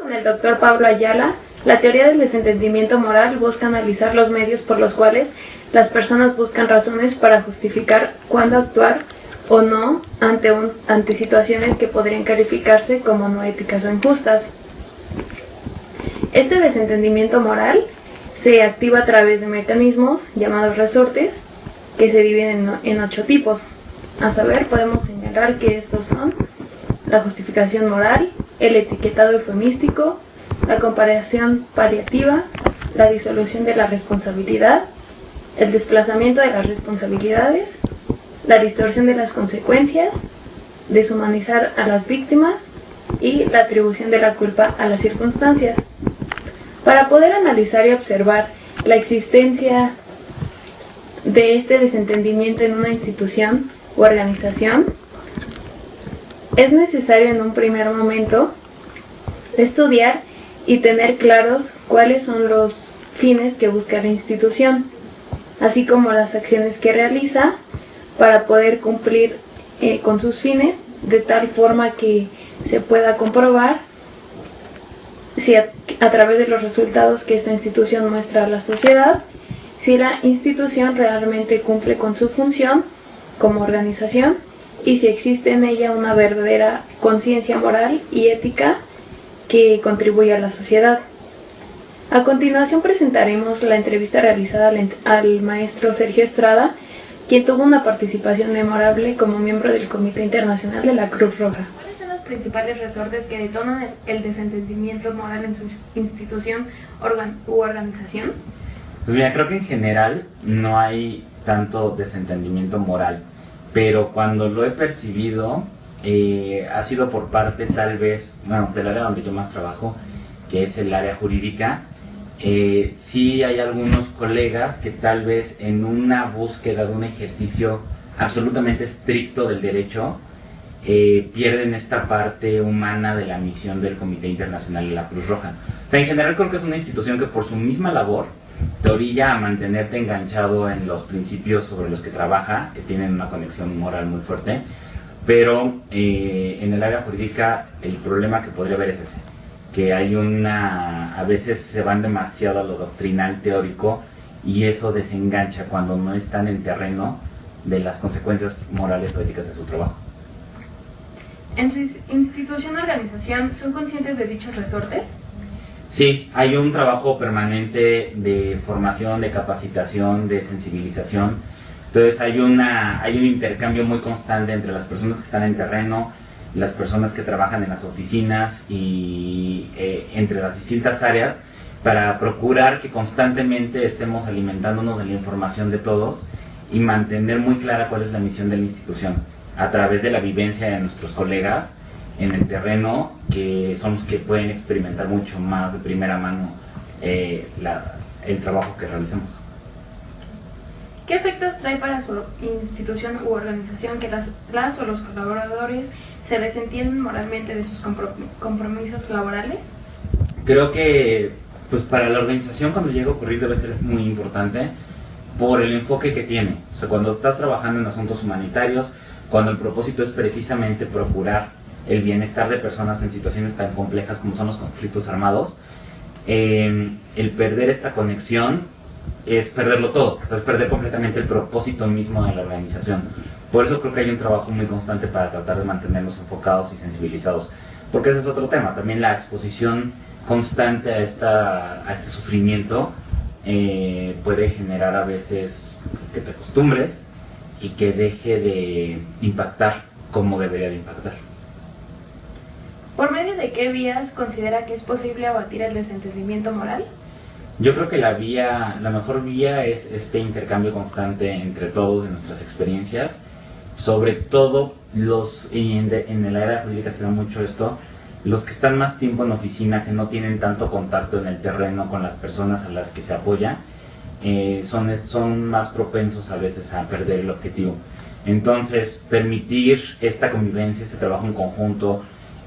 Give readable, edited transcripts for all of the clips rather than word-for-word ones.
Con el doctor Pablo Ayala, la teoría del desentendimiento moral busca analizar los medios por los cuales las personas buscan razones para justificar cuándo actuar o no ante situaciones que podrían calificarse como no éticas o injustas. Este desentendimiento moral se activa a través de mecanismos llamados resortes que se dividen en 8 tipos. A saber, podemos señalar que estos son la justificación moral, el etiquetado eufemístico, la comparación paliativa, la disolución de la responsabilidad, el desplazamiento de las responsabilidades, la distorsión de las consecuencias, deshumanizar a las víctimas y la atribución de la culpa a las circunstancias. Para poder analizar y observar la existencia de este desentendimiento en una institución u organización, es necesario en un primer momento estudiar y tener claros cuáles son los fines que busca la institución, así como las acciones que realiza para poder cumplir con sus fines, de tal forma que se pueda comprobar si a través de los resultados que esta institución muestra a la sociedad, si la institución realmente cumple con su función como organización y si existe en ella una verdadera conciencia moral y ética que contribuye a la sociedad. A continuación presentaremos la entrevista realizada al maestro Sergio Estrada, quien tuvo una participación memorable como miembro del Comité Internacional de la Cruz Roja. ¿Cuáles son los principales resortes que detonan el desentendimiento moral en su institución u organización? Pues mira, creo que en general no hay tanto desentendimiento moral, pero cuando lo he percibido ha sido por parte tal vez, del área donde yo más trabajo, que es el área jurídica. Sí hay algunos colegas que tal vez en una búsqueda de un ejercicio absolutamente estricto del derecho pierden esta parte humana de la misión del Comité Internacional de la Cruz Roja. O sea, en general creo que es una institución que por su misma labor te orilla a mantenerte enganchado en los principios sobre los que trabaja, que tienen una conexión moral muy fuerte, pero en el área jurídica el problema que podría haber es ese, que hay a veces se van demasiado a lo doctrinal teórico y eso desengancha cuando no están en terreno de las consecuencias morales o éticas de su trabajo. ¿En su institución o organización son conscientes de dichos resortes? Sí, hay un trabajo permanente de formación, de capacitación, de sensibilización. Entonces hay un intercambio muy constante entre las personas que están en terreno, las personas que trabajan en las oficinas y entre las distintas áreas para procurar que constantemente estemos alimentándonos de la información de todos y mantener muy clara cuál es la misión de la institución a través de la vivencia de nuestros colegas en el terreno, que son los que pueden experimentar mucho más de primera mano el trabajo que realizamos. ¿Qué efectos trae para su institución u organización que las o los colaboradores se desentiendan moralmente de sus compromisos laborales? Creo que pues para la organización cuando llega a ocurrir debe ser muy importante por el enfoque que tiene. O sea, cuando estás trabajando en asuntos humanitarios, cuando el propósito es precisamente procurar el bienestar de personas en situaciones tan complejas como son los conflictos armados, el perder esta conexión es perderlo todo, o sea, es perder completamente el propósito mismo de la organización. Por eso creo que hay un trabajo muy constante para tratar de mantenernos enfocados y sensibilizados, porque ese es otro tema, también la exposición constante a este sufrimiento puede generar a veces que te acostumbres y que deje de impactar como debería de impactar. ¿Por medio de qué vías considera que es posible abatir el desentendimiento moral? Yo creo que la mejor vía es este intercambio constante entre todos de nuestras experiencias, sobre todo en el área jurídica se da mucho esto, los que están más tiempo en oficina, que no tienen tanto contacto en el terreno con las personas a las que se apoya, son más propensos a veces a perder el objetivo. Entonces, permitir esta convivencia, este trabajo en conjunto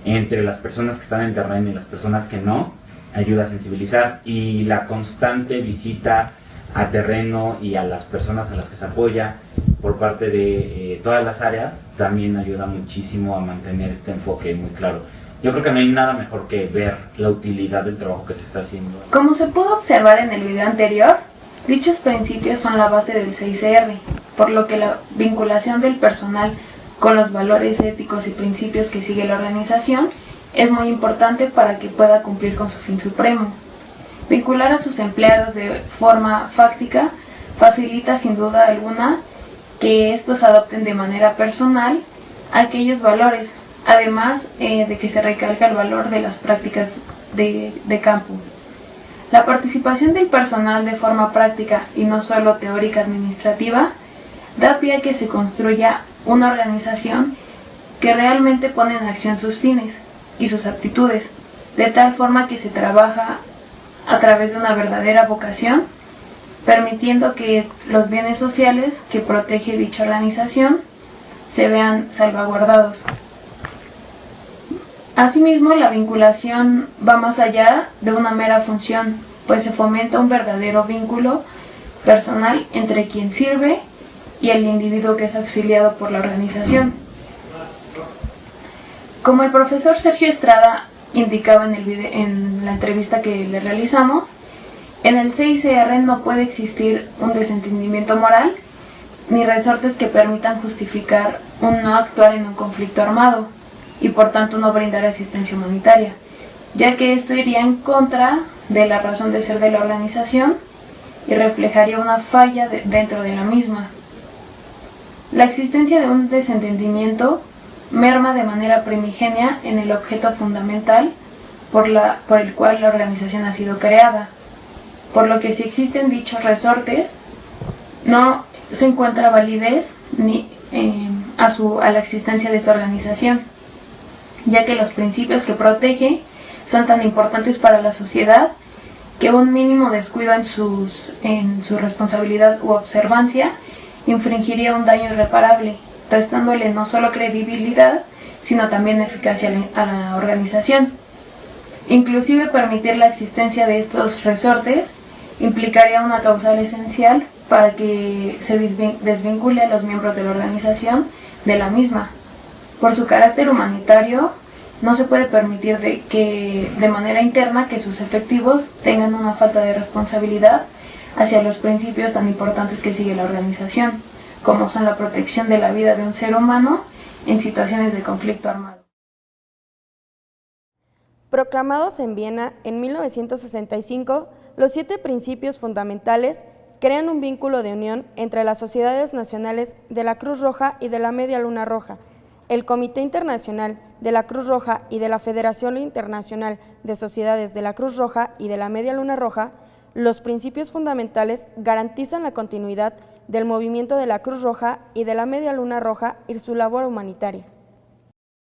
entre las personas que están en terreno y las personas que no, ayuda a sensibilizar, y la constante visita a terreno y a las personas a las que se apoya por parte de todas las áreas también ayuda muchísimo a mantener este enfoque muy claro. yo creo que no hay nada mejor que ver la utilidad del trabajo que se está haciendo. Como se pudo observar en el video anterior, dichos principios son la base del 6R, por lo que la vinculación del personal con los valores éticos y principios que sigue la organización es muy importante para que pueda cumplir con su fin supremo. Vincular a sus empleados de forma fáctica facilita sin duda alguna que estos adopten de manera personal aquellos valores, además de que se recalca el valor de las prácticas de campo. La participación del personal de forma práctica y no solo teórica administrativa da pie a que se construya una organización que realmente pone en acción sus fines y sus aptitudes, de tal forma que se trabaja a través de una verdadera vocación, permitiendo que los bienes sociales que protege dicha organización se vean salvaguardados. Asimismo, la vinculación va más allá de una mera función, pues se fomenta un verdadero vínculo personal entre quien sirve y el individuo que es auxiliado por la organización. Como el profesor Sergio Estrada indicaba en la entrevista que le realizamos, en el 6R no puede existir un desentendimiento moral ni resortes que permitan justificar un no actuar en un conflicto armado y por tanto no brindar asistencia humanitaria, ya que esto iría en contra de la razón de ser de la organización y reflejaría una falla dentro de la misma. La existencia de un desentendimiento merma de manera primigenia en el objeto fundamental por el cual la organización ha sido creada, por lo que si existen dichos resortes, no se encuentra validez ni a la existencia de esta organización, ya que los principios que protege son tan importantes para la sociedad que un mínimo descuido en su responsabilidad u observancia infringiría un daño irreparable, restándole no solo credibilidad, sino también eficacia a la organización. Inclusive permitir la existencia de estos resortes implicaría una causal esencial para que se desvincule a los miembros de la organización de la misma. Por su carácter humanitario, no se puede permitir de manera interna que sus efectivos tengan una falta de responsabilidad hacia los principios tan importantes que sigue la organización, como son la protección de la vida de un ser humano en situaciones de conflicto armado. Proclamados en Viena en 1965, los 7 principios fundamentales crean un vínculo de unión entre las sociedades nacionales de la Cruz Roja y de la Media Luna Roja, el Comité Internacional de la Cruz Roja y de la Federación Internacional de Sociedades de la Cruz Roja y de la Media Luna Roja. Los principios fundamentales garantizan la continuidad del movimiento de la Cruz Roja y de la Media Luna Roja y su labor humanitaria.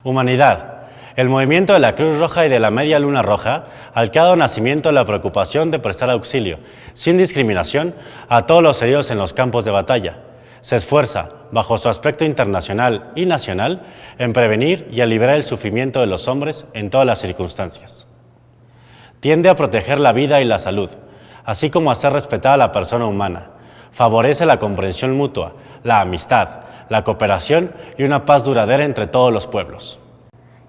Humanidad. El movimiento de la Cruz Roja y de la Media Luna Roja ha dado nacimiento a la preocupación de prestar auxilio, sin discriminación, a todos los heridos en los campos de batalla. Se esfuerza, bajo su aspecto internacional y nacional, en prevenir y aliviar el sufrimiento de los hombres en todas las circunstancias. Tiende a proteger la vida y la salud, así como a hacer respetada a la persona humana. Favorece la comprensión mutua, la amistad, la cooperación y una paz duradera entre todos los pueblos.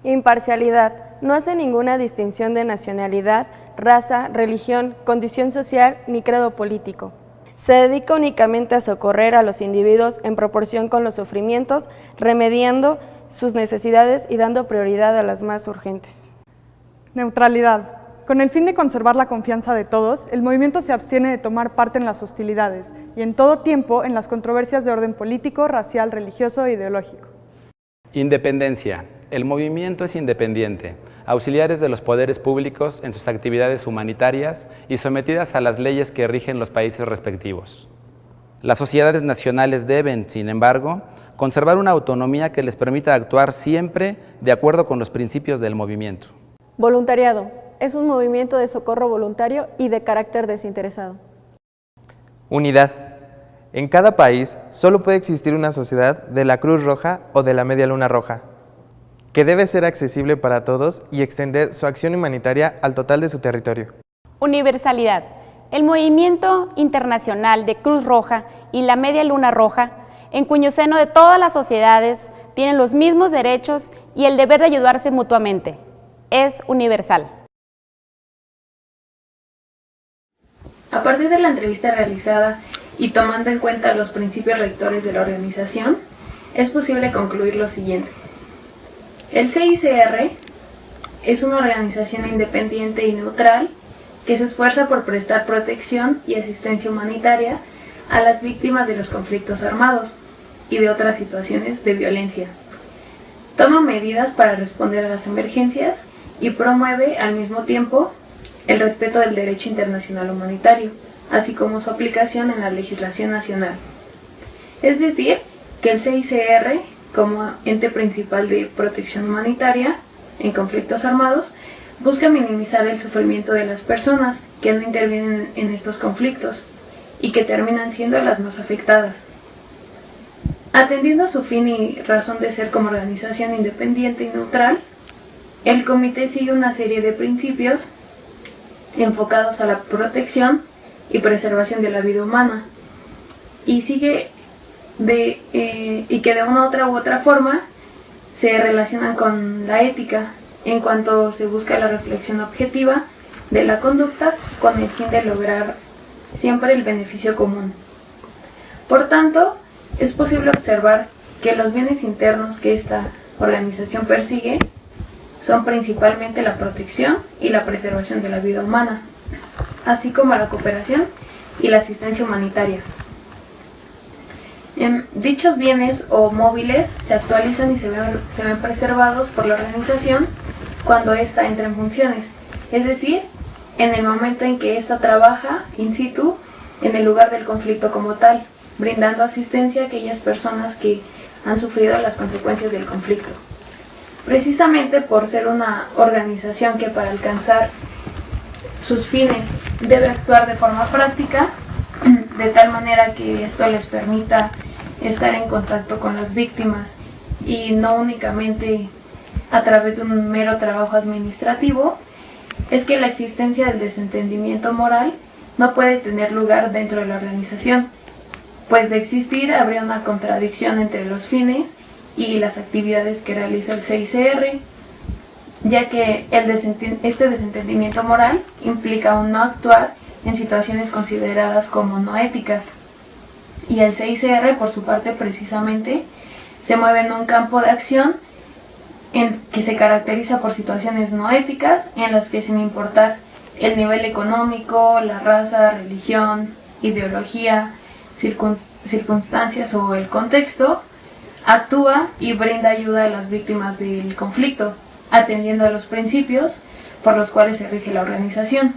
Imparcialidad. No hace ninguna distinción de nacionalidad, raza, religión, condición social ni credo político. Se dedica únicamente a socorrer a los individuos en proporción con los sufrimientos, remediando sus necesidades y dando prioridad a las más urgentes. Neutralidad. Con el fin de conservar la confianza de todos, el movimiento se abstiene de tomar parte en las hostilidades y en todo tiempo en las controversias de orden político, racial, religioso e ideológico. Independencia. El movimiento es independiente, auxiliares de los poderes públicos en sus actividades humanitarias y sometidas a las leyes que rigen los países respectivos. Las sociedades nacionales deben, sin embargo, conservar una autonomía que les permita actuar siempre de acuerdo con los principios del movimiento. Voluntariado. Es un movimiento de socorro voluntario y de carácter desinteresado. Unidad. En cada país solo puede existir una sociedad de la Cruz Roja o de la Media Luna Roja, que debe ser accesible para todos y extender su acción humanitaria al total de su territorio. Universalidad. El movimiento internacional de Cruz Roja y la Media Luna Roja, en cuyo seno de todas las sociedades tienen los mismos derechos y el deber de ayudarse mutuamente. es universal. A partir de la entrevista realizada y tomando en cuenta los principios rectores de la organización, es posible concluir lo siguiente. El CICR es una organización independiente y neutral que se esfuerza por prestar protección y asistencia humanitaria a las víctimas de los conflictos armados y de otras situaciones de violencia. Toma medidas para responder a las emergencias y promueve al mismo tiempo el respeto del derecho internacional humanitario, así como su aplicación en la legislación nacional. Es decir, que el CICR, como ente principal de protección humanitaria en conflictos armados, busca minimizar el sufrimiento de las personas que no intervienen en estos conflictos y que terminan siendo las más afectadas. Atendiendo a su fin y razón de ser como organización independiente y neutral, el comité sigue una serie de principios enfocados a la protección y preservación de la vida humana y que de una u otra forma se relacionan con la ética, en cuanto se busca la reflexión objetiva de la conducta con el fin de lograr siempre el beneficio común. Por tanto, es posible observar que los bienes internos que esta organización persigue son principalmente la protección y la preservación de la vida humana, así como la cooperación y la asistencia humanitaria. Dichos bienes o móviles se actualizan y se ven preservados por la organización cuando ésta entra en funciones, es decir, en el momento en que ésta trabaja in situ en el lugar del conflicto como tal, brindando asistencia a aquellas personas que han sufrido las consecuencias del conflicto. Precisamente por ser una organización que para alcanzar sus fines debe actuar de forma práctica, de tal manera que esto les permita estar en contacto con las víctimas y no únicamente a través de un mero trabajo administrativo, es que la existencia del desentendimiento moral no puede tener lugar dentro de la organización, pues de existir habría una contradicción entre los fines y las actividades que realiza el CICR, ya que este desentendimiento moral implica un no actuar en situaciones consideradas como no éticas, y el CICR, por su parte, precisamente, se mueve en un campo de acción que se caracteriza por situaciones no éticas, en las que sin importar el nivel económico, la raza, religión, ideología, circunstancias o el contexto, actúa y brinda ayuda a las víctimas del conflicto, atendiendo a los principios por los cuales se rige la organización.